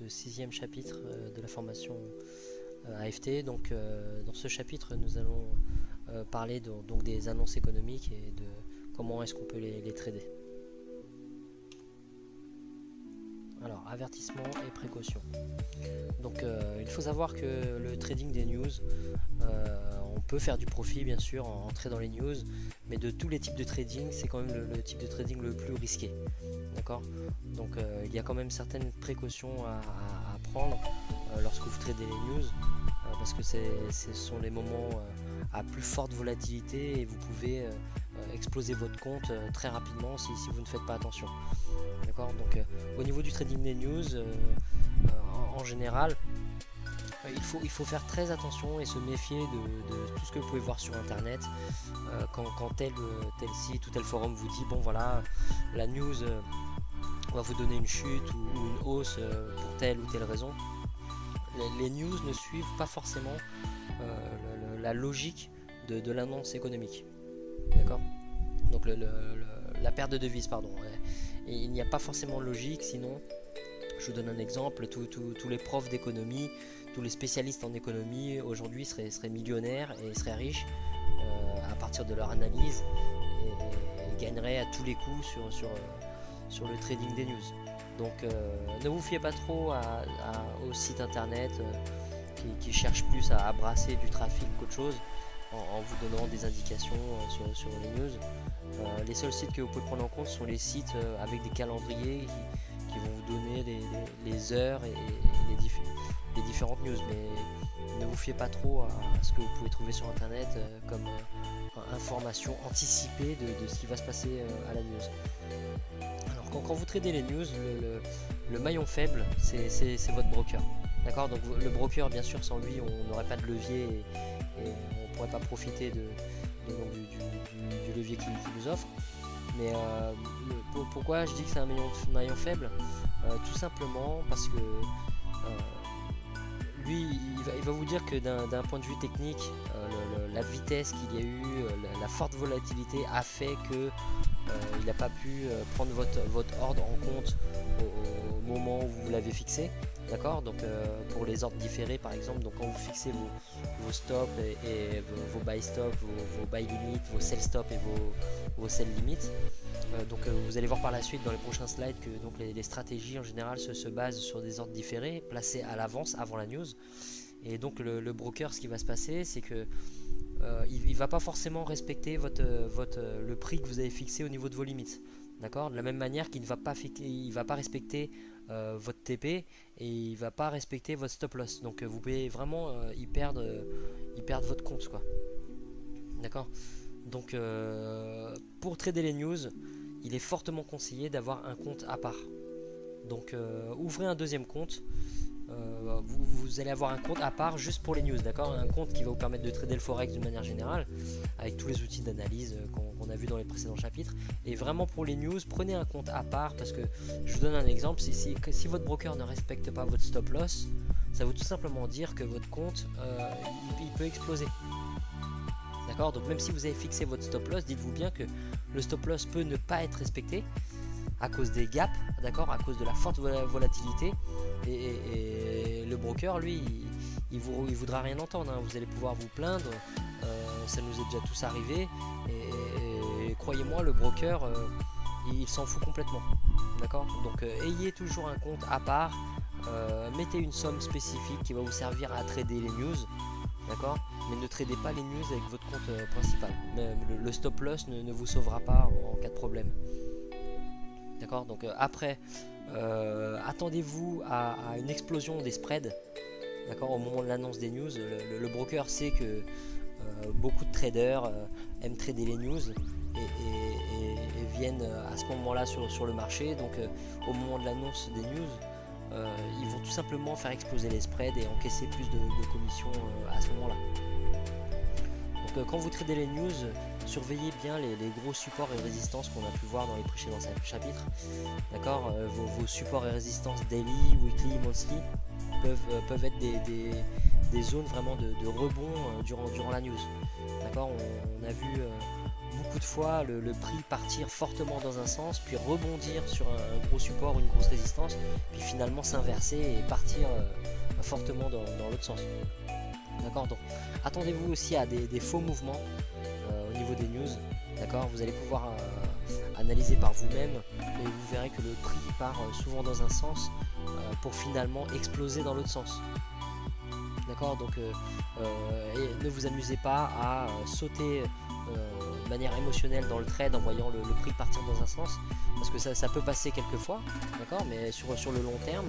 6e chapitre de la formation AFT. Donc dans ce chapitre nous allons parler donc des annonces économiques et de comment est-ce qu'on peut les trader. Alors, avertissement et précaution. Donc il faut savoir que le trading des news, on peut faire du profit bien sûr en entrer dans les news, mais de tous les types de trading, c'est quand même le type de trading le plus risqué. D'accord. Donc il y a quand même certaines précautions à prendre lorsque vous tradez les news, parce que ce sont les moments à plus forte volatilité et vous pouvez exploser votre compte très rapidement si vous ne faites pas attention. D'accord. Donc au niveau du trading des news, en général, il faut faire très attention et se méfier de tout ce que vous pouvez voir sur internet quand tel site ou tel forum vous dit bon voilà, la news va vous donner une chute ou une hausse pour telle ou telle raison. Les news ne suivent pas forcément la logique de l'annonce économique. D'accord. Donc la perte de devise, pardon. Et il n'y a pas forcément de logique, sinon, je vous donne un exemple, tous les profs d'économie, tous les spécialistes en économie aujourd'hui seraient millionnaires et seraient riches à partir de leur analyse et gagneraient à tous les coups sur le trading des news. Donc ne vous fiez pas trop aux sites internet qui cherchent plus à brasser du trafic qu'autre chose en vous donnant des indications sur les news. Les seuls sites que vous pouvez prendre en compte sont les sites avec des calendriers qui vont vous donner les heures et les différentes news, mais ne vous fiez pas trop à ce que vous pouvez trouver sur internet comme information anticipée de ce qui va se passer à la news. Alors quand vous tradez les news, le maillon faible c'est votre broker. D'accord. Donc le broker, bien sûr, sans lui on n'aurait pas de levier et on ne pourrait pas profiter du levier qu'il nous offre. Mais pourquoi je dis que c'est un maillon faible, tout simplement parce que lui il va vous dire que d'un point de vue technique, la vitesse qu'il y a eu, la forte volatilité a fait que il n'a pas pu prendre votre ordre en compte au moment où vous l'avez fixé. D'accord. Donc pour les ordres différés par exemple, donc quand vous fixez vos stops et vos buy stop, vos buy limit, vos sell stop et vos sell limit, donc vous allez voir par la suite dans les prochains slides que donc les stratégies en général se basent sur des ordres différés placés à l'avance avant la news. Et donc le broker, ce qui va se passer, c'est que il va pas forcément respecter le prix que vous avez fixé au niveau de vos limites. D'accord. De la même manière qu'il ne va pas respecter votre TP et il va pas respecter votre stop loss. Donc vous pouvez vraiment y perdre votre compte, quoi. D'accord. Donc pour trader les news, il est fortement conseillé d'avoir un compte à part. Donc ouvrez un deuxième compte. Vous allez avoir un compte à part juste pour les news, d'accord. Un compte qui va vous permettre de trader le forex d'une manière générale avec tous les outils d'analyse qu'on a vu dans les précédents chapitres. Et vraiment pour les news, prenez un compte à part, parce que je vous donne un exemple. Si votre broker ne respecte pas votre stop loss, ça veut tout simplement dire que votre compte il peut exploser. D'accord. Donc même si vous avez fixé votre stop loss, dites-vous bien que le stop loss peut ne pas être respecté à cause des gaps, d'accord, à cause de la forte volatilité, et le broker, lui, il voudra rien entendre, hein. Vous allez pouvoir vous plaindre, ça nous est déjà tous arrivé, et croyez-moi, le broker, il s'en fout complètement, d'accord. Donc ayez toujours un compte à part, mettez une somme spécifique qui va vous servir à trader les news, d'accord, mais ne tradez pas les news avec votre compte principal. Le stop loss ne vous sauvera pas en cas de problème. D'accord. Donc après, attendez-vous à une explosion des spreads. D'accord. Au moment de l'annonce des news, le broker sait que beaucoup de traders aiment trader les news et viennent à ce moment-là sur le marché. Donc au moment de l'annonce des news, ils vont tout simplement faire exploser les spreads et encaisser plus de commissions à ce moment-là. Donc quand vous tradez les news, surveillez bien les gros supports et résistances qu'on a pu voir dans les précédents chapitres. D'accord. Vos supports et résistances daily, weekly, monthly peuvent être des zones vraiment de rebond durant la news. D'accord. On a vu beaucoup de fois le prix partir fortement dans un sens, puis rebondir sur un gros support ou une grosse résistance, puis finalement s'inverser et partir fortement dans l'autre sens. D'accord, donc attendez-vous aussi à des faux mouvements au niveau des news. D'accord, vous allez pouvoir analyser par vous-même et vous verrez que le prix part souvent dans un sens pour finalement exploser dans l'autre sens. D'accord, donc et ne vous amusez pas à sauter de manière émotionnelle dans le trade en voyant le prix partir dans un sens, parce que ça peut passer quelquefois, d'accord, mais sur le long terme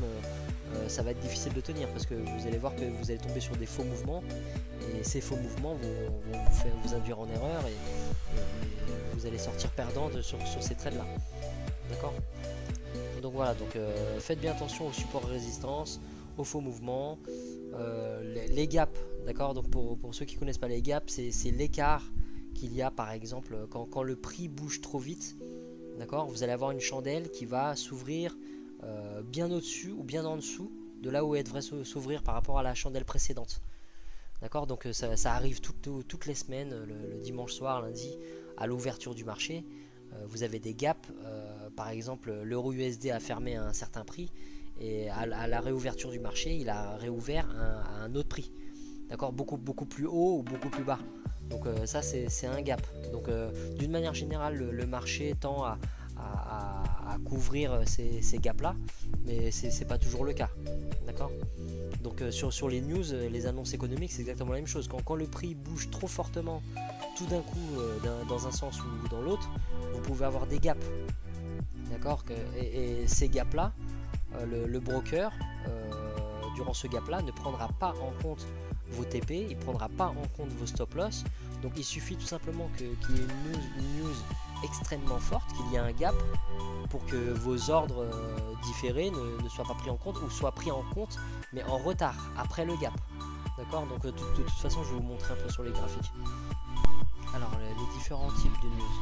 ça va être difficile de tenir, parce que vous allez voir que vous allez tomber sur des faux mouvements, et ces faux mouvements vont vous induire en erreur, et vous allez sortir perdant sur ces trades là, d'accord. Donc voilà, donc faites bien attention aux supports et résistances, aux faux mouvements, les gaps, d'accord. Donc pour ceux qui ne connaissent pas les gaps, c'est l'écart qu'il y a par exemple quand le prix bouge trop vite, d'accord. Vous allez avoir une chandelle qui va s'ouvrir bien au-dessus ou bien en dessous de là où elle devrait s'ouvrir par rapport à la chandelle précédente, d'accord. Donc ça arrive toutes les semaines, le dimanche soir, lundi, à l'ouverture du marché. Vous avez des gaps, par exemple l'euro USD a fermé à un certain prix, et à la réouverture du marché il a réouvert à un autre prix, d'accord, beaucoup plus haut ou beaucoup plus bas. Donc ça c'est un gap. Donc d'une manière générale le marché tend à couvrir ces gaps là, mais c'est pas toujours le cas, d'accord. Donc sur les news, les annonces économiques, c'est exactement la même chose. Quand le prix bouge trop fortement tout d'un coup dans un sens ou dans l'autre, vous pouvez avoir des gaps, d'accord. Et ces gaps là, le broker durant ce gap là ne prendra pas en compte vos TP, il ne prendra pas en compte vos stop loss. Donc il suffit tout simplement qu'il y ait une news extrêmement forte, qu'il y ait un gap, pour que vos ordres différés ne soient pas pris en compte, ou soient pris en compte mais en retard après le gap, d'accord. Donc de toute façon je vais vous montrer un peu sur les graphiques. Alors les différents types de news.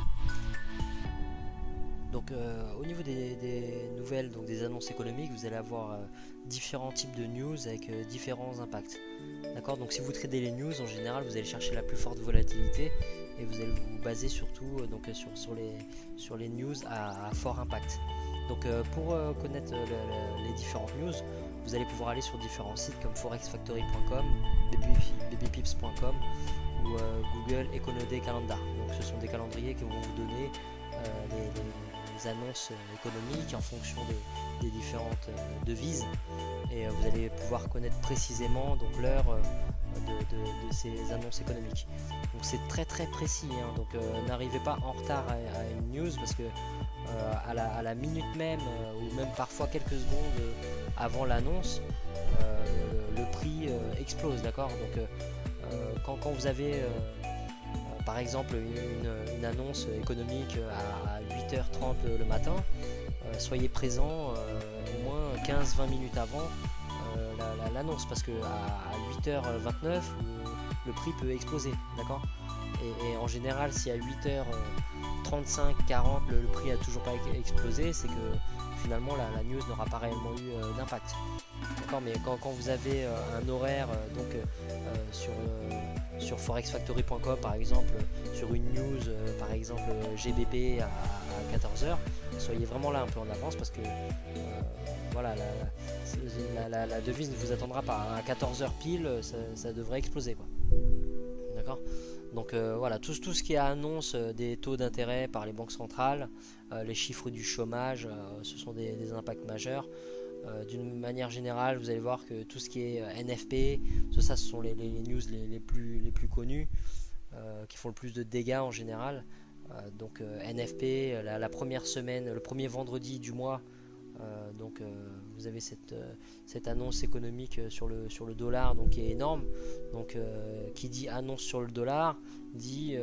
Donc au niveau des nouvelles, donc des annonces économiques, vous allez avoir différents types de news avec différents impacts, d'accord. Donc si vous tradez les news, en général vous allez chercher la plus forte volatilité, et vous allez vous baser surtout sur les news à fort impact. Donc pour connaître les différentes news, vous allez pouvoir aller sur différents sites comme forexfactory.com, babypips.com ou Google Econoday Calendar. Donc ce sont des calendriers qui vont vous donner les annonces économiques en fonction des différentes devises, et vous allez pouvoir connaître précisément donc l'heure de ces annonces économiques. Donc c'est très précis, hein. Donc n'arrivez pas en retard à une news, parce que à la minute même ou même parfois quelques secondes avant l'annonce, le prix explose, d'accord. Donc quand vous avez par exemple une annonce économique à 8h30 le matin, soyez présent au moins 15-20 minutes avant l'annonce, parce que à 8h29 le prix peut exploser, d'accord. Et en général, si à 8h35, 40 le prix a toujours pas explosé, c'est que finalement la news n'aura pas réellement eu d'impact, d'accord. Mais quand vous avez un horaire sur forexfactory.com par exemple, sur une news par exemple GBP à 14h, soyez vraiment là un peu en avance, parce que voilà, la devise ne vous attendra pas. À 14h pile, ça devrait exploser, quoi. D'accord. Donc voilà, tout ce qui annonce des taux d'intérêt par les banques centrales, les chiffres du chômage, ce sont des impacts majeurs. D'une manière générale, vous allez voir que tout ce qui est NFP, ce sont les news les plus connues, qui font le plus de dégâts en général. Donc NFP, la première semaine, le premier vendredi du mois, donc vous avez cette annonce économique sur le dollar, donc qui est énorme. Donc qui dit annonce sur le dollar dit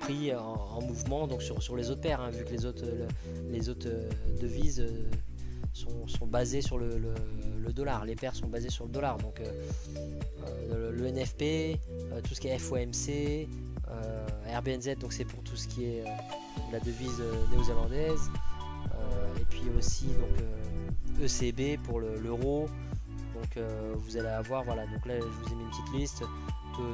prix en mouvement, donc sur les autres paires, hein, vu que les autres devises sont basées sur le dollar, les paires sont basées sur le dollar. Donc le NFP, tout ce qui est FOMC, RBNZ, donc c'est pour tout ce qui est la devise néo-zélandaise, et puis aussi donc ECB pour l'euro. Donc vous allez avoir, voilà, donc là je vous ai mis une petite liste,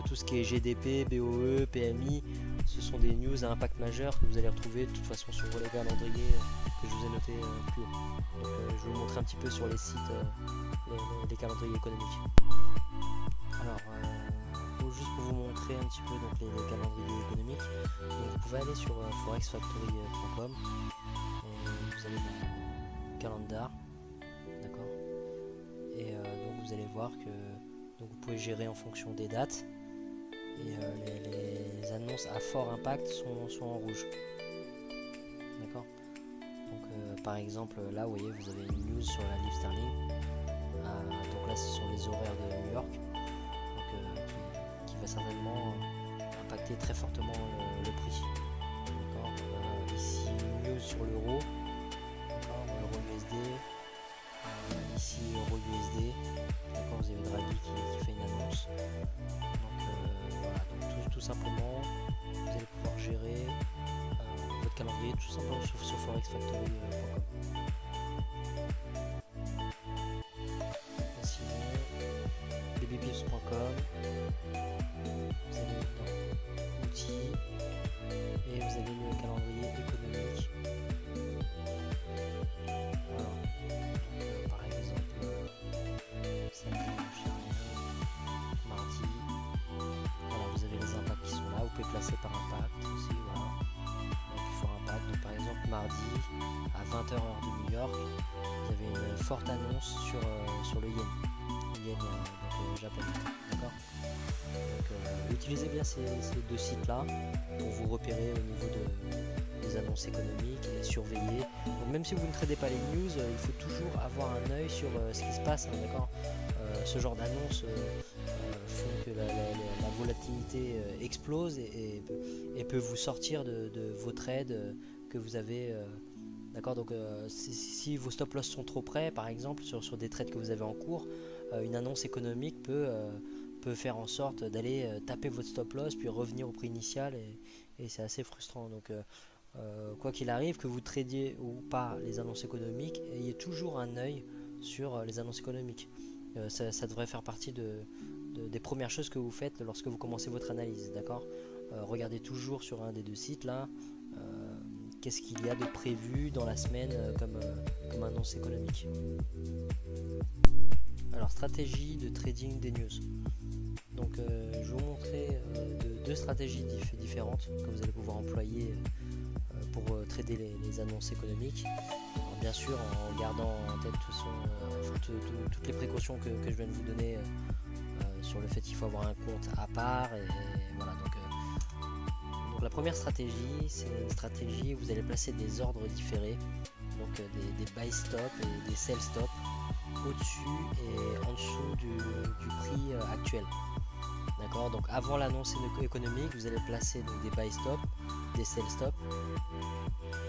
tout ce qui est GDP, BOE, PMI, ce sont des news à impact majeur que vous allez retrouver de toute façon sur les calendriers que je vous ai noté plus haut. Donc je vais vous montrer un petit peu sur les sites les calendriers économiques. Alors juste pour vous montrer un petit peu donc, les calendriers économiques, donc, vous pouvez aller sur forexfactory.com et vous allez dans calendar, d'accord, et donc vous allez voir que donc, vous pouvez gérer en fonction des dates et les annonces à fort impact sont en rouge, d'accord. Donc par exemple là vous voyez, vous avez une news sur la livre sterling, donc là ce sont les horaires de New York, qui va certainement impacter très fortement le prix. Ici une news sur l'euro, euro USD, ici euro USD, vous avez Draghi qui fait une annonce. Donc voilà, donc tout simplement vous allez pouvoir gérer votre calendrier tout simplement sur forexfactory.com. Sinon bbbips.com, vous allez dans outils et vous avez le calendrier économique. Voilà. Donc, par exemple samedi, mardi, voilà, vous avez les impacts qui sont là, vous pouvez classer par impact aussi, voilà. Donc, fort impact, donc, par exemple mardi à 20h heure de New York, vous avez une forte annonce sur le yen japonais, d'accord. Donc utilisez bien ces deux sites là pour vous repérer au niveau des annonces économiques et surveiller. Donc même si vous ne tradez pas les news, il faut toujours avoir un œil sur ce qui se passe, hein, d'accord. Ce genre d'annonces font que la volatilité explose et peut vous sortir de vos trades que vous avez, d'accord. Donc si vos stop loss sont trop près, par exemple sur des trades que vous avez en cours, une annonce économique peut faire en sorte d'aller taper votre stop loss puis revenir au prix initial, et c'est assez frustrant. Donc quoi qu'il arrive, que vous tradiez ou pas les annonces économiques, ayez toujours un œil sur les annonces économiques. Ça devrait faire partie des premières choses que vous faites lorsque vous commencez votre analyse, d'accord. Regardez toujours sur un des deux sites là qu'est-ce qu'il y a de prévu dans la semaine comme annonce économique. Alors, stratégie de trading des news. Donc je vais vous montrer deux stratégies différentes que vous allez pouvoir employer pour trader les annonces économiques. Alors, bien sûr en gardant en tête toutes les précautions que je viens de vous donner sur le fait qu'il faut avoir un compte à part, et voilà. Donc la première stratégie, c'est une stratégie où vous allez placer des ordres différés, donc des buy stop et des sell stop au-dessus et en dessous du prix actuel, d'accord. Donc avant l'annonce économique, vous allez placer donc, des buy stop, des sell stop,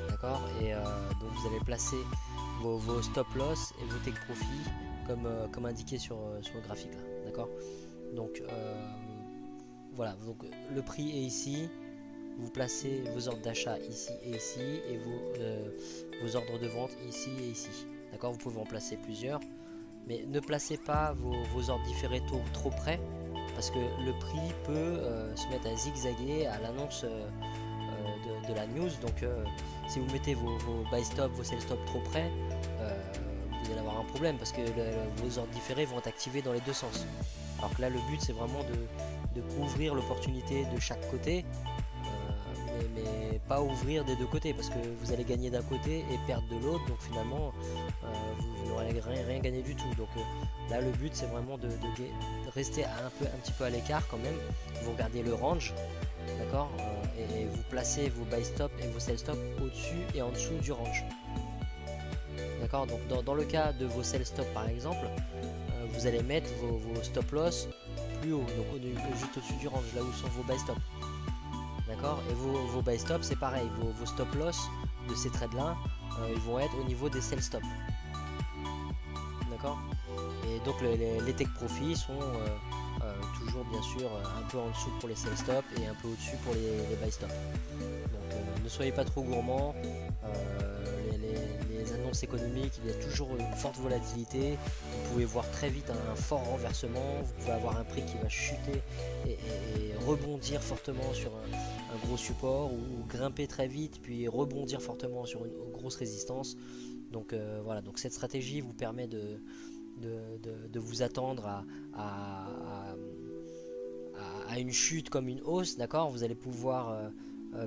d'accord, et donc vous allez placer vos stop loss et vos take profit comme indiqué sur le graphique là, d'accord. Donc voilà, donc le prix est ici, vous placez vos ordres d'achat ici et ici, et vos ordres de vente ici et ici, d'accord. Vous pouvez en placer plusieurs, mais ne placez pas vos ordres différés trop près, parce que le prix peut se mettre à zigzaguer à l'annonce de la news. Donc si vous mettez vos buy stop, vos sell stop trop près, vous allez avoir un problème, parce que vos ordres différés vont être activés dans les deux sens. Alors que là le but c'est vraiment de couvrir l'opportunité de chaque côté, mais pas ouvrir des deux côtés, parce que vous allez gagner d'un côté et perdre de l'autre, donc finalement vous n'aurez rien gagné du tout. Donc là le but c'est vraiment de rester un petit peu à l'écart quand même. Vous regardez le range, d'accord, et vous placez vos buy stop et vos sell stop au-dessus et en dessous du range, d'accord. Donc dans le cas de vos sell stop par exemple, vous allez mettre vos stop loss plus haut, donc juste au-dessus du range, là où sont vos buy stop, d'accord. Et vos buy stop c'est pareil, vos stop loss de ces trades là ils vont être au niveau des sell stop, d'accord. Et donc les take profits sont toujours bien sûr un peu en dessous pour les sell stop et un peu au-dessus pour les buy stop. Donc ne soyez pas trop gourmand, les annonces annonces économiques, il y a toujours une forte volatilité. Vous pouvez voir très vite un fort renversement, vous pouvez avoir un prix qui va chuter et rebondir fortement sur un gros support, ou grimper très vite puis rebondir fortement sur une grosse résistance. Donc voilà, donc cette stratégie vous permet de vous attendre à une chute comme une hausse, d'accord. Vous allez pouvoir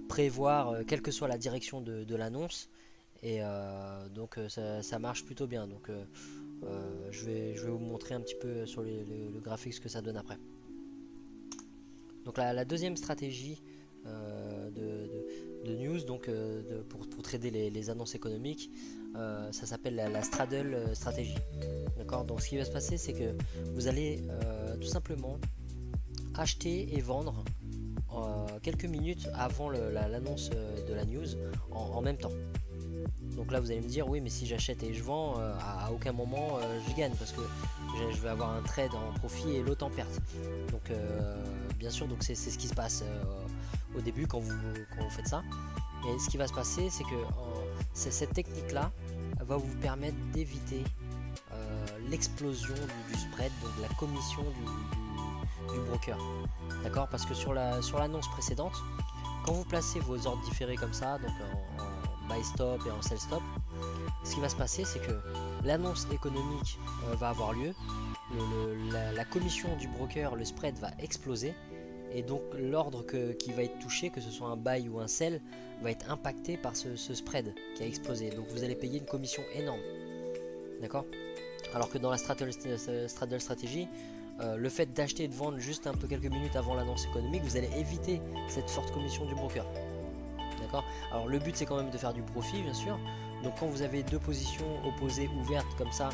prévoir quelle que soit la direction de l'annonce, et donc ça marche plutôt bien. Donc je vais vous montrer un petit peu sur le graphique ce que ça donne après. Donc la deuxième stratégie de news, donc pour trader les annonces économiques, ça s'appelle la straddle stratégie, d'accord. Donc ce qui va se passer, c'est que vous allez tout simplement acheter et vendre quelques minutes avant l'annonce de la news en même temps. Donc là vous allez me dire, oui mais si j'achète et je vends, à aucun moment je gagne, parce que je vais avoir un trade en profit et l'autre en perte. Donc bien sûr, donc c'est ce qui se passe au début quand vous faites ça. Et ce qui va se passer, c'est que cette technique là va vous permettre d'éviter l'explosion du spread, donc la commission du broker, d'accord. Parce que sur l'annonce précédente, quand vous placez vos ordres différés comme ça, donc en buy stop et en sell stop, ce qui va se passer, c'est que l'annonce économique va avoir lieu, la commission du broker, le spread va exploser, et donc l'ordre qui va être touché, que ce soit un buy ou un sell, va être impacté par ce spread qui a explosé. Donc vous allez payer une commission énorme, d'accord. Alors que dans la straddle stratégie, le fait d'acheter et de vendre juste un peu quelques minutes avant l'annonce économique, vous allez éviter cette forte commission du broker, d'accord. Alors le but, c'est quand même de faire du profit, bien sûr. Donc quand vous avez deux positions opposées ouvertes comme ça,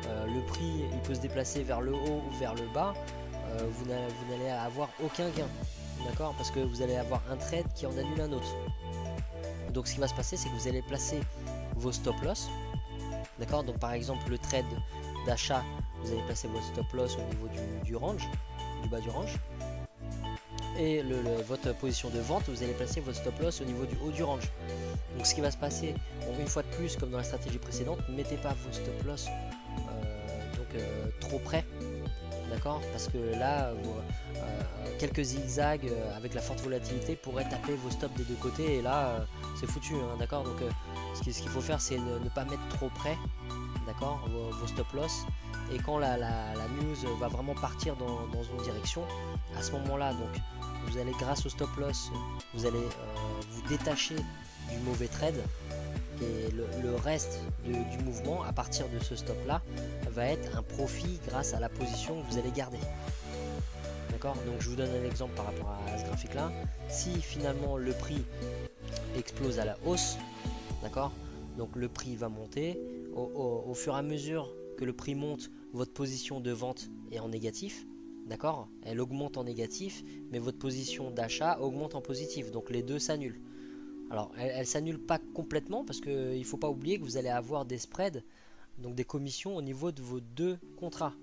le prix il peut se déplacer vers le haut ou vers le bas, vous n'allez avoir aucun gain, d'accord, parce que vous allez avoir un trade qui en annule un autre. Donc ce qui va se passer, c'est que vous allez placer vos stop loss, d'accord. Donc par exemple, le trade d'achat, vous allez placer votre stop loss au niveau du range, du bas du range, et votre position de vente, vous allez placer votre stop loss au niveau du haut du range. Donc ce qui va se passer, bon, une fois de plus comme dans la stratégie précédente, ne mettez pas vos stop loss trop près, d'accord, parce que là quelques zigzags avec la forte volatilité pourraient taper vos stops des deux côtés, et là c'est foutu, hein, d'accord. Donc ce qu'il faut faire, c'est ne pas mettre trop près, d'accord, vos stop loss. Et quand la news va vraiment partir dans une direction, à ce moment là, donc vous allez, grâce au stop loss, vous allez vous détacher du mauvais trade, et le reste du mouvement à partir de ce stop là va être un profit grâce à la position que vous allez garder, d'accord. Donc je vous donne un exemple par rapport à ce graphique là. Si finalement le prix explose à la hausse, d'accord, donc le prix va monter, au fur et à mesure que le prix monte, votre position de vente est en négatif, d'accord, elle augmente en négatif, mais votre position d'achat augmente en positif, donc les deux s'annulent. Alors elle s'annule pas complètement, parce qu'il ne faut pas oublier que vous allez avoir des spreads, donc des commissions au niveau de vos deux contrats.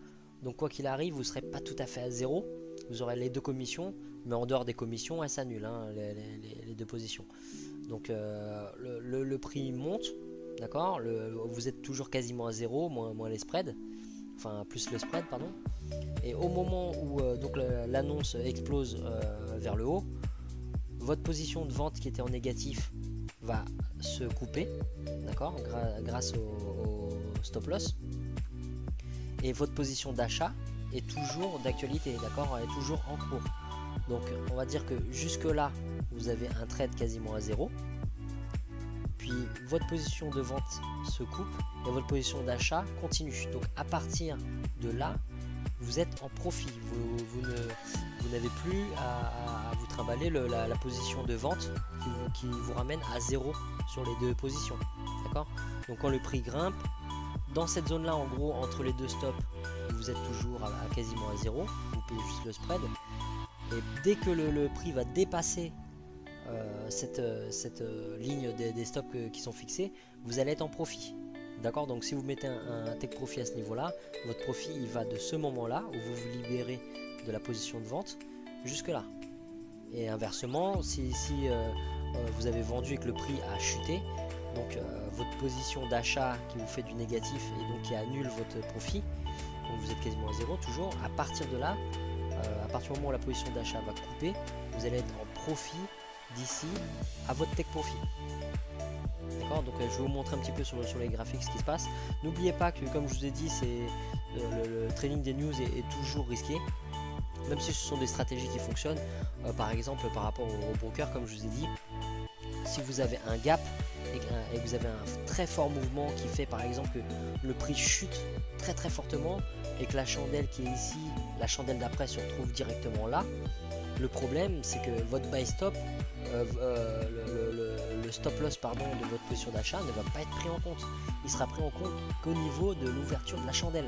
Donc quoi qu'il arrive, vous ne serez pas tout à fait à zéro, vous aurez les deux commissions, mais en dehors des commissions, elles s'annulent, hein, les deux positions. Donc le prix monte, d'accord, vous êtes toujours quasiment à zéro, moins les spreads, enfin plus le spread, pardon. Et au moment où donc l'annonce explose vers le haut, votre position de vente qui était en négatif va se couper, d'accord, grâce au stop loss, et votre position d'achat est toujours d'actualité, d'accord, elle est toujours en cours. Donc on va dire que jusque là vous avez un trade quasiment à zéro, puis votre position de vente se coupe et votre position d'achat continue. Donc à partir de là, vous êtes en profit, vous n'avez plus à vous trimballer la position de vente qui vous ramène à zéro sur les deux positions, d'accord. Donc quand le prix grimpe, dans cette zone là, en gros entre les deux stops, vous êtes toujours à quasiment à zéro, vous payez juste le spread, et dès que le prix va dépasser cette ligne des stops qui sont fixés, vous allez être en profit, d'accord. Donc si vous mettez un take profit à ce niveau là, votre profit il va de ce moment là où vous vous libérez de la position de vente jusque là. Et inversement, si vous avez vendu et que le prix a chuté, donc votre position d'achat qui vous fait du négatif et donc qui annule votre profit, donc vous êtes quasiment à zéro toujours. À partir de là, à partir du moment où la position d'achat va couper, vous allez être en profit d'ici à votre take profit. D'accord, donc je vais vous montrer un petit peu sur les graphiques ce qui se passe. N'oubliez pas que, comme je vous ai dit, le trading des news est toujours risqué, même si ce sont des stratégies qui fonctionnent. Par exemple, par rapport au broker, comme je vous ai dit, si vous avez un gap et que vous avez un très fort mouvement qui fait par exemple que le prix chute très très fortement et que la chandelle qui est ici, la chandelle d'après se retrouve directement là, le problème c'est que votre buy stop, le stop loss pardon, de votre position d'achat ne va pas être pris en compte. Il sera pris en compte qu'au niveau de l'ouverture de la chandelle.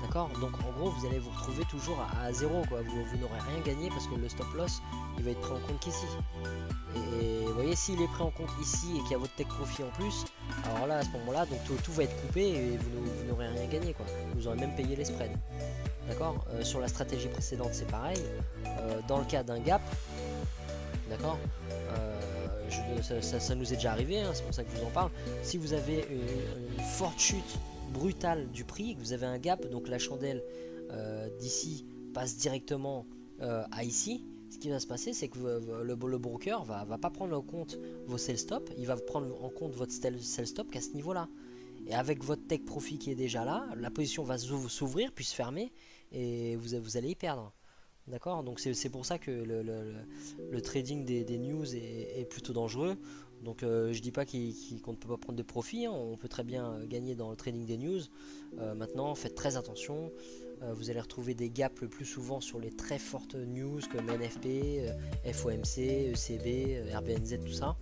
D'accord, donc en gros vous allez vous retrouver toujours à zéro quoi. Vous n'aurez rien gagné parce que le stop loss il va être pris en compte qu'ici. Et vous voyez, s'il est pris en compte ici et qu'il y a votre take profit en plus, alors là à ce moment là donc tout va être coupé et vous n'aurez rien gagné quoi. Vous aurez même payé les spreads. D'accord, sur la stratégie précédente c'est pareil. Dans le cas d'un gap, d'accord, ça nous est déjà arrivé, hein, c'est pour ça que je vous en parle. Si vous avez une forte chute brutale du prix, que vous avez un gap, donc la chandelle d'ici passe directement à ici, ce qui va se passer c'est que le broker va pas prendre en compte vos sell stop, il va prendre en compte votre sell stop qu'à ce niveau là. Et avec votre take profit qui est déjà là, la position va s'ouvrir puis se fermer et vous allez y perdre. D'accord, donc c'est pour ça que le trading des news est plutôt dangereux. Donc je dis pas qu'on ne peut pas prendre de profit, hein, on peut très bien gagner dans le trading des news. Maintenant faites très attention, vous allez retrouver des gaps le plus souvent sur les très fortes news comme NFP, FOMC, ECB, RBNZ, tout ça.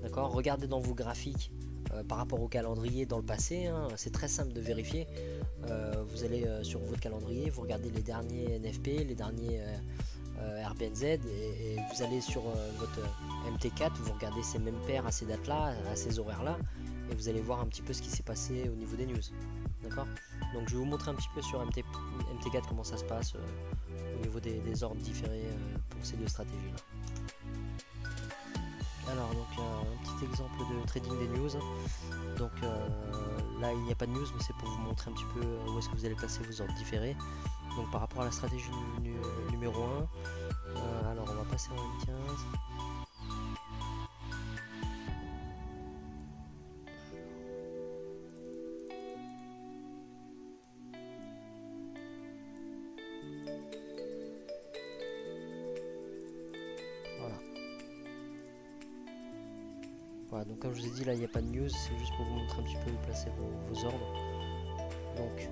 D'accord, regardez dans vos graphiques par rapport au calendrier dans le passé, hein, c'est très simple de vérifier. Vous allez sur votre calendrier, vous regardez les derniers NFP, les derniers RBNZ et vous allez sur votre MT4, vous regardez ces mêmes paires à ces dates là, à ces horaires là et vous allez voir un petit peu ce qui s'est passé au niveau des news. D'accord, donc je vais vous montrer un petit peu sur MT4 comment ça se passe au niveau des ordres différés pour ces deux stratégies là. Alors donc un petit exemple de trading des news. Donc là il n'y a pas de news mais c'est pour vous montrer un petit peu où est-ce que vous allez placer vos ordres différés. Donc par rapport à la stratégie numéro 1, alors on va passer en M15. Voilà, donc comme je vous ai dit là il n'y a pas de news, c'est juste pour vous montrer un petit peu où placer vos ordres. Donc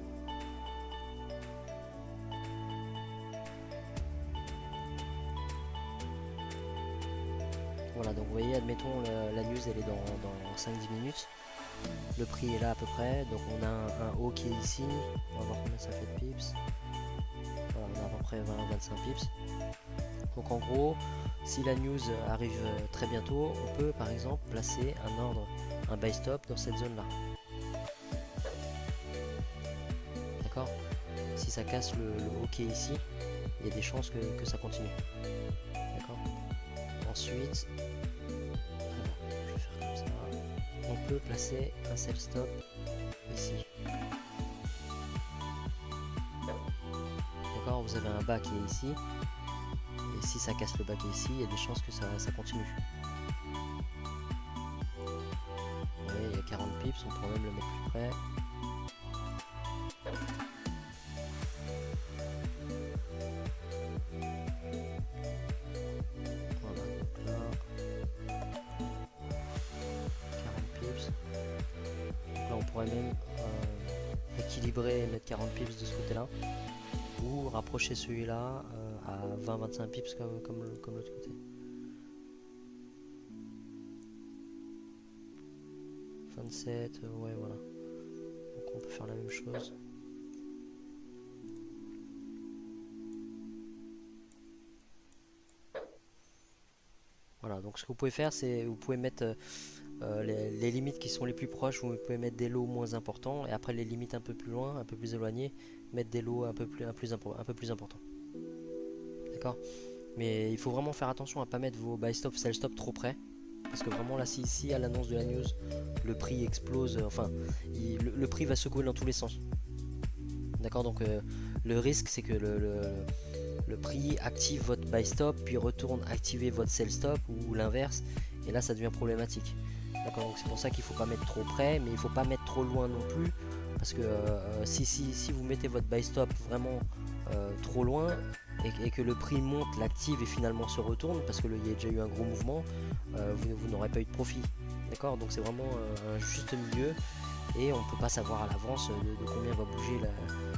voilà, donc vous voyez, admettons la news elle est dans 5-10 minutes. Le prix est là à peu près, donc on a un haut qui est ici, on va voir combien ça fait de pips. Voilà, on a à peu près 20-25 pips. Donc en gros, si la news arrive très bientôt, on peut par exemple placer un ordre, un buy stop dans cette zone là. D'accord, si ça casse le haut qui est ici, il y a des chances que ça continue. D'accord. Ensuite, je vais faire comme ça. On peut placer un sell stop ici. D'accord, vous avez un bas qui est ici. Et si ça casse le bas qui est ici, il y a des chances que ça continue. Vous voyez, il y a 40 pips, on pourrait même le mettre plus près. Voilà, donc là, 40 pips. Donc là, on pourrait même équilibrer et mettre 40 pips de ce côté-là. Ou rapprocher celui-là à 20-25 pips comme l'autre côté. 27, ouais voilà. Donc on peut faire la même chose. Voilà, donc ce que vous pouvez faire, c'est vous pouvez mettre les limites qui sont les plus proches, vous pouvez mettre des lots moins importants, et après les limites un peu plus loin, un peu plus éloignées, mettre des lots un peu plus importants. D'accord. Mais il faut vraiment faire attention à ne pas mettre vos buy stop, sell stop trop près. parce que vraiment là, si à l'annonce de la news, le prix explose, enfin, le prix va secouer dans tous les sens. D'accord, donc le risque, c'est que le prix active votre buy stop, puis retourne activer votre sell stop, ou l'inverse, et là, ça devient problématique. D'accord, donc c'est pour ça qu'il ne faut pas mettre trop près, mais il ne faut pas mettre trop loin non plus, parce que si vous mettez votre buy stop vraiment trop loin, et que le prix monte, l'active et finalement se retourne, parce qu'il y a déjà eu un gros mouvement, vous n'aurez pas eu de profit. D'accord, donc c'est vraiment un juste milieu, et on ne peut pas savoir à l'avance de combien va bouger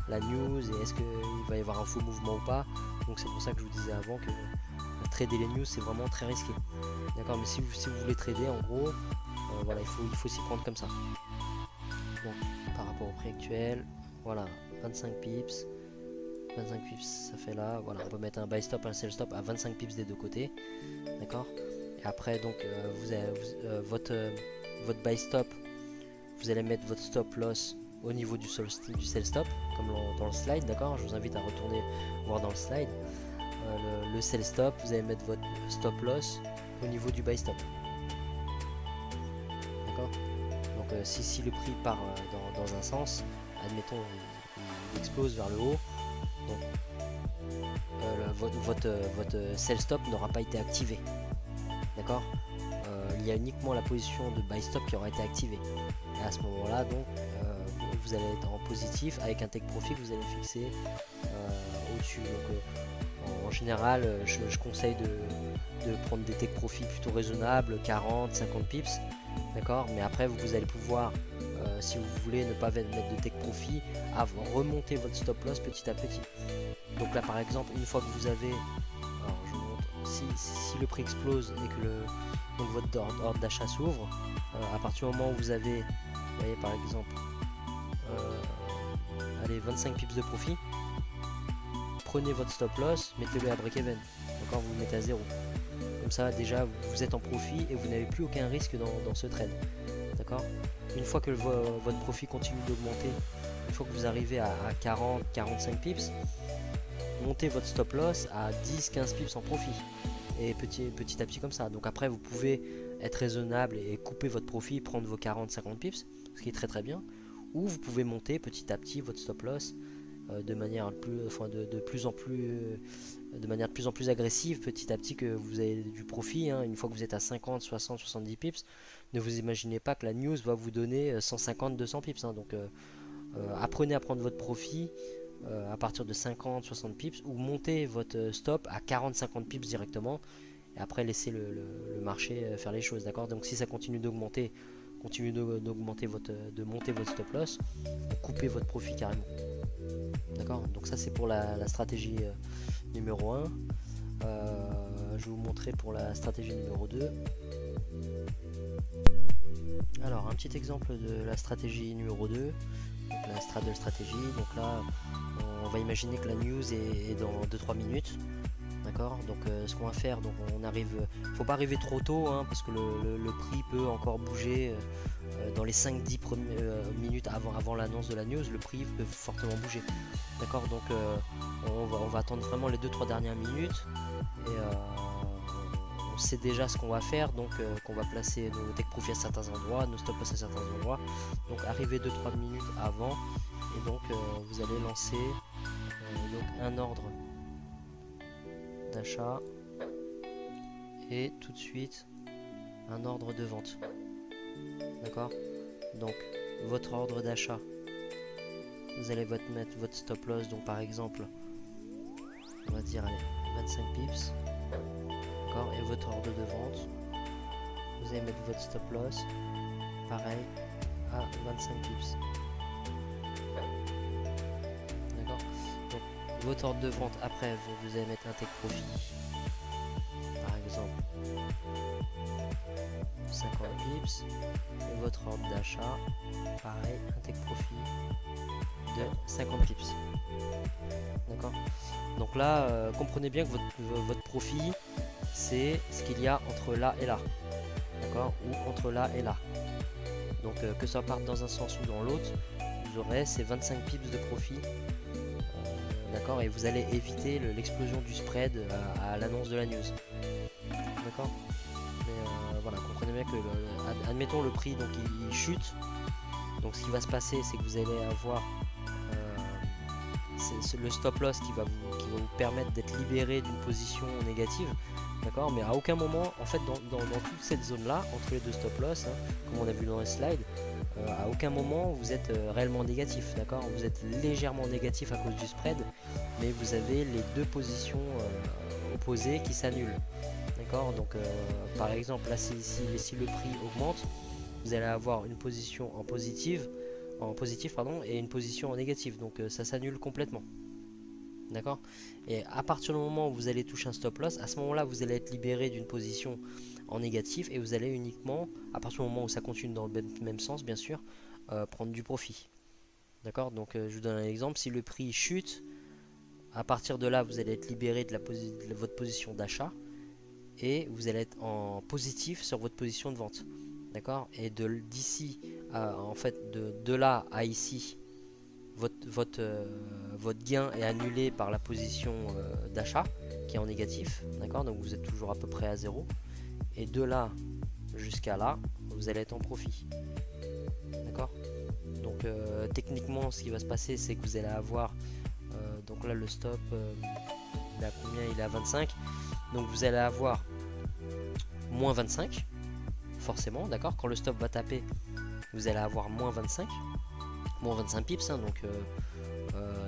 la news, et est-ce qu'il va y avoir un faux mouvement ou pas. Donc c'est pour ça que je vous disais avant que trader les news, c'est vraiment très risqué. D'accord, mais si vous voulez trader, en gros, voilà, il faut s'y prendre comme ça. Donc par rapport au prix actuel, voilà, 25 pips. 25 pips, ça fait là, voilà, on peut mettre un buy stop, un sell stop à 25 pips des deux côtés, d'accord. Et après, donc, vous avez votre buy stop, vous allez mettre votre stop loss au niveau du sell stop, comme dans le slide, d'accord. Je vous invite à retourner voir dans le slide. Le sell stop, vous allez mettre votre stop loss au niveau du buy stop, d'accord. Donc, si le prix part dans un sens, admettons, il explose vers le haut, donc votre sell stop n'aura pas été activé, d'accord. Il y a uniquement la position de buy stop qui aura été activée, et à ce moment là, donc vous allez être en positif avec un take profit que vous allez fixer au-dessus. Donc en général, je conseille de prendre des take profit plutôt raisonnables, 40-50 pips, d'accord. Mais après vous allez pouvoir, si vous voulez ne pas mettre de take profit, remonter votre stop loss petit à petit. Donc là par exemple, une fois que vous avez, alors je vous montre, si le prix explose et que donc votre ordre d'achat s'ouvre, à partir du moment où vous avez, vous voyez par exemple, allez, 25 pips de profit, prenez votre stop loss, mettez-le à break even, d'accord, vous le mettez à 0. Comme ça déjà vous êtes en profit et vous n'avez plus aucun risque dans ce trade, d'accord. Une fois que votre profit continue d'augmenter, une fois que vous arrivez à 40-45 pips, montez votre stop loss à 10-15 pips en profit, et petit à petit comme ça. Donc après vous pouvez être raisonnable et couper votre profit, prendre vos 40-50 pips, ce qui est très très bien, ou vous pouvez monter petit à petit votre stop loss de manière de plus en plus agressive, petit à petit, que vous avez du profit, hein. Une fois que vous êtes à 50, 60, 70 pips, ne vous imaginez pas que la news va vous donner 150, 200 pips, hein. Donc apprenez à prendre votre profit à partir de 50, 60 pips, ou montez votre stop à 40, 50 pips directement, et après laissez le marché faire les choses, d'accord. Donc si ça continue d'augmenter, de monter votre stop loss, coupez votre profit carrément, d'accord. Donc ça c'est pour la stratégie numéro 1. Je vais vous montrer pour la stratégie numéro 2. Alors un petit exemple de la stratégie numéro 2, donc la straddle stratégie. Donc là on va imaginer que la news est dans 2-3 minutes, d'accord. Donc ce qu'on va faire, donc faut pas arriver trop tôt, hein, parce que le prix peut encore bouger dans les 5-10 minutes avant l'annonce de la news. Le prix peut fortement bouger, d'accord. Donc on va attendre vraiment les 2-3 dernières minutes, et on sait déjà ce qu'on va faire, donc qu'on va placer nos take profit à certains endroits, nos stop loss à certains endroits. Donc arriver 2-3 minutes avant, et donc vous allez lancer donc un ordre d'achat et tout de suite un ordre de vente, d'accord. Donc votre ordre d'achat, vous allez mettre votre stop loss, donc par exemple on va dire, allez, 25 pips, d'accord. Et votre ordre de vente, vous allez mettre votre stop loss pareil à 25 pips, d'accord. Donc votre ordre de vente, après vous allez mettre un take profit, par exemple 50 pips, et votre ordre d'achat, pareil, un take profit de 50 pips, d'accord. Donc là comprenez bien que votre profit, c'est ce qu'il y a entre là et là, d'accord, ou entre là et là. Donc que ça parte dans un sens ou dans l'autre, vous aurez ces 25 pips de profit, d'accord, et vous allez éviter l'explosion du spread à l'annonce de la news, d'accord. Mais voilà, comprenez bien que admettons le prix donc il chute. Donc ce qui va se passer, c'est que vous allez avoir le stop loss qui va vous permettre d'être libéré d'une position négative, d'accord, mais à aucun moment en fait dans toute cette zone là entre les deux stop loss, hein, comme on a vu dans les slides, à aucun moment vous êtes réellement négatif, d'accord, vous êtes légèrement négatif à cause du spread, mais vous avez les deux positions opposées qui s'annulent, d'accord. Donc par exemple là si le prix augmente, vous allez avoir une position en positif pardon, et une position en négative, donc ça s'annule complètement, d'accord. Et à partir du moment où vous allez toucher un stop loss, à ce moment là vous allez être libéré d'une position en négatif et vous allez uniquement, à partir du moment où ça continue dans le même sens bien sûr, prendre du profit, d'accord. Donc je vous donne un exemple, si le prix chute, à partir de là vous allez être libéré de votre position d'achat et vous allez être en positif sur votre position de vente, d'accord. Et d'ici en fait de là à ici, votre gain est annulé par la position d'achat qui est en négatif, d'accord. Donc vous êtes toujours à peu près à zéro, et de là jusqu'à là vous allez être en profit, d'accord. Donc techniquement ce qui va se passer, c'est que vous allez avoir donc là le stop il est à combien, il est à 25, donc vous allez avoir moins 25 forcément, d'accord. Quand le stop va taper, vous allez avoir moins 25 pips, hein, donc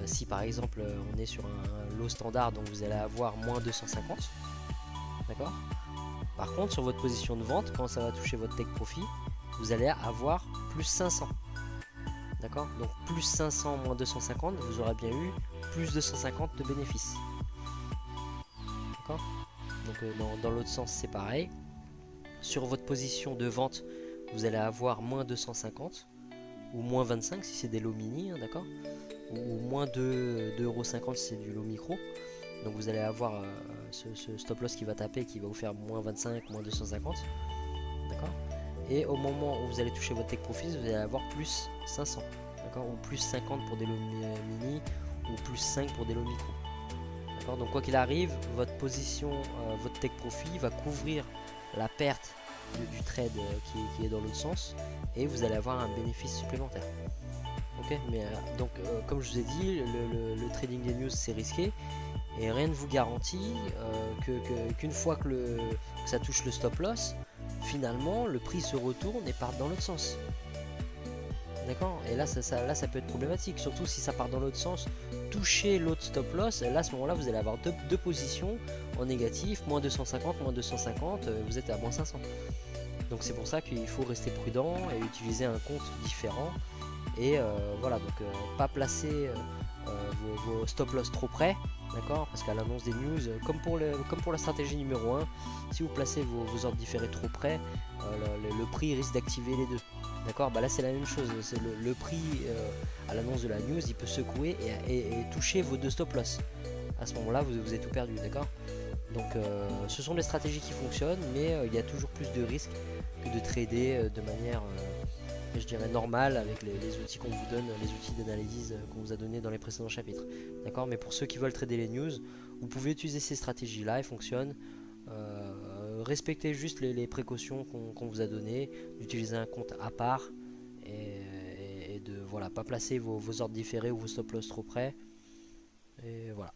si par exemple on est sur un lot standard, donc vous allez avoir moins 250, d'accord. Par contre sur votre position de vente, quand ça va toucher votre take profit, vous allez avoir plus 500, d'accord. Donc plus 500 moins 250, vous aurez bien eu plus 250 de bénéfices, d'accord. Donc dans l'autre sens c'est pareil, sur votre position de vente vous allez avoir moins 250 ou moins 25 si c'est des lots mini, hein, d'accord, ou moins 2,50€ si c'est du lot micro. Donc vous allez avoir ce stop loss qui va taper, qui va vous faire moins 25, moins 250, d'accord. Et au moment où vous allez toucher votre take profit, vous allez avoir plus 500, d'accord, ou plus 50 pour des lots mini, ou plus 5 pour des lots micro, d'accord. Donc quoi qu'il arrive, votre position, votre take profit va couvrir la perte du trade qui est dans l'autre sens, et vous allez avoir un bénéfice supplémentaire. Ok, mais donc comme je vous ai dit, le trading des news c'est risqué, et rien ne vous garantit qu'une fois que ça touche le stop loss, finalement le prix se retourne et part dans l'autre sens, d'accord. Et là ça peut être problématique, surtout si ça part dans l'autre sens, toucher l'autre stop loss, là à ce moment là vous allez avoir deux positions en négatif, moins 250, moins 250, vous êtes à moins 500. Donc c'est pour ça qu'il faut rester prudent et utiliser un compte différent. Et voilà, donc pas placer vos stop loss trop près, d'accord, parce qu'à l'annonce des news, comme pour la stratégie numéro 1, si vous placez vos ordres différés trop près, le prix risque d'activer les deux, d'accord. Bah là c'est la même chose, c'est le prix à l'annonce de la news, il peut secouer et toucher vos deux stop loss. À ce moment là vous avez tout perdu, d'accord. Donc ce sont des stratégies qui fonctionnent, mais il y a toujours plus de risques que de trader de manière je dirais normale, avec les outils qu'on vous donne, les outils d'analyse qu'on vous a donné dans les précédents chapitres, d'accord. Mais pour ceux qui veulent trader les news, vous pouvez utiliser ces stratégies là, elles fonctionnent. Respectez juste les précautions qu'on vous a données, d'utiliser un compte à part, et de voilà, pas placer vos ordres différés ou vos stop loss trop près, et voilà.